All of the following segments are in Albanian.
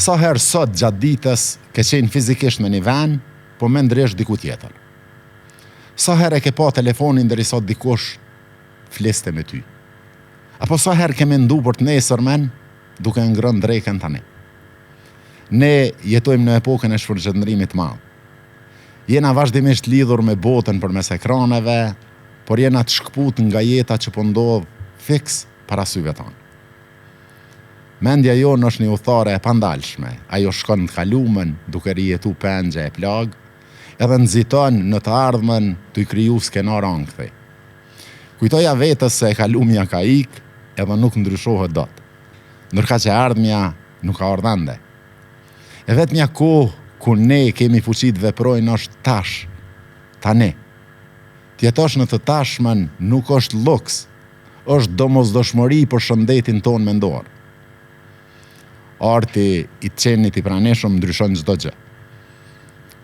Sa herë sot gjatë ditës ke qenë fizikisht me një ven, po me ndresh diku tjetër. Sa herë e ke pa telefonin deri sot dikush fliste me ty. Apo sa herë ke mendu për të nesërmen duke ngrënë drekën tani. Ne jetojmë në epokën e shpërgjendrimit madh. Jena vazhdimisht lidhur me botën përmes ekraneve, por jena të shkput nga jeta që po ndodh fiks para syve tonë. Mendja jonë është një udhëtare e pandalshme, ajo shkon të kalumen duke rijetu pengje e plag, edhe nxiton në të ardhmen të i kriju skenar ankthi. Kujtoja vetës se e kalumja ka ik, edhe nuk ndryshohet dot. Ndërka që ardhmja nuk ka ardhende. E vetmja kohë ku ne kemi fuqi të veprojnë është tash, tani. T'jetosh në të tashmen nuk është luks, është domosdoshmëri për shëndetin ton mendor. Arti i të qenit i praneshëm ndryshon çdo gjë.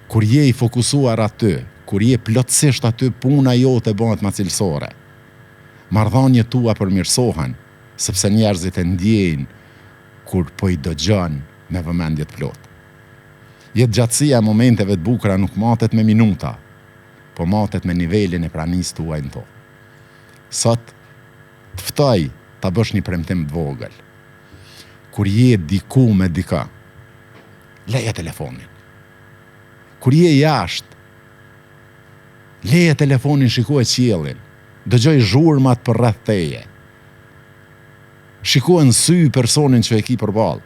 Kur je i fokusuar aty, kur je plotësisht aty, puna jote bëhet më cilësore. Marrëdhëniet tua përmirësohen, sepse njerëzit e ndjejnë kur po i dëgjon me vëmendje të plotë. Jetëgjatësia e momenteve të bukura nuk matet me minuta, po matet me nivelin e pranisë tuaj në to. Sot, të ftoj ta bësh një premtim të vogël. Kur je diku me dika, leje telefonin. Kur je jashtë, leje telefonin, shikoj qiellin, dëgjoj zhurmat për rreth teje. Shikoj në sy personin që e ki përballë.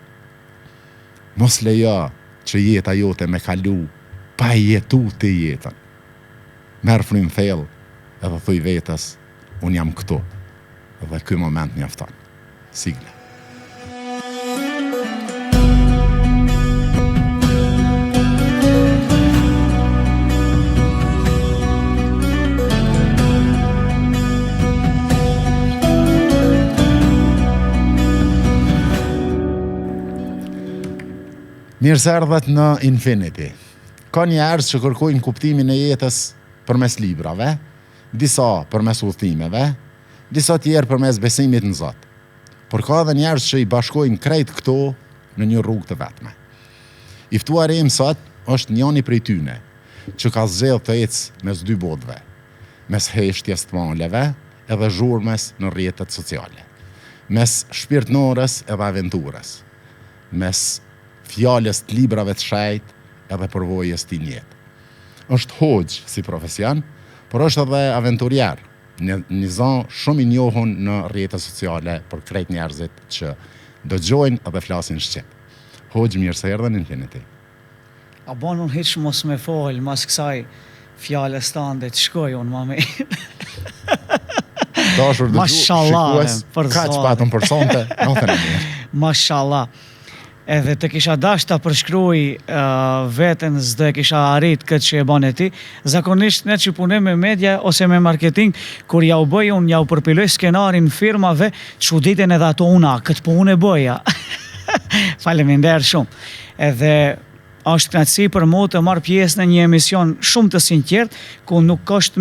Mos lejo që jeta jote me kalu pa jetu të jetën. Merë frymë thellë edhe thuj vetës, unë jam këtu, edhe ky moment mjafton. Sigle. Mirë se erdhët në Infinity. Ka njerëz që kërkojnë kuptimin e jetës përmes librave, disa përmes udhëtimeve, disa tjerë përmes besimit në Zot. Por ka edhe njerëz që i bashkojnë krejt këto në një rrugë të vetme. I ftuari im sot është njëri prej tyne, që ka zgjedhur të ecë mes dy botëve, mes heshtjes të maleve edhe zhurmes në rrjetet sociale, mes shpirtnorës edhe aventurës, mes fjalës të librave të shejt edhe përvojës të jetë. Është hoxh si profesion, por është edhe aventurier, një zon shumë i njohur në rrjetet sociale për krejt njerëzit që dëgjojnë edhe flasin shqip. Hoxh, mirë se erdhën në Infinity. A bon unë hiç mos me fol, mas kësaj fjalës tande të shkoj unë më mirë. Dashur dëgjues, kaq patëm për sonte, natën e mirë. Mashallah. Edhe të kisha dash ta përshkruaj veten s'do e kisha arrit këtë që e bën ti. Zakonisht ne që punojmë me media ose me marketing, kur ja u bëj unë, ja u përpiloj skenarin firmave, çuditen edhe ato una, këtë punë e bëja. Faleminderit shumë. Edhe është kënaqësi për mua të marr pjesë në një emision shumë të sinqert, ku nuk është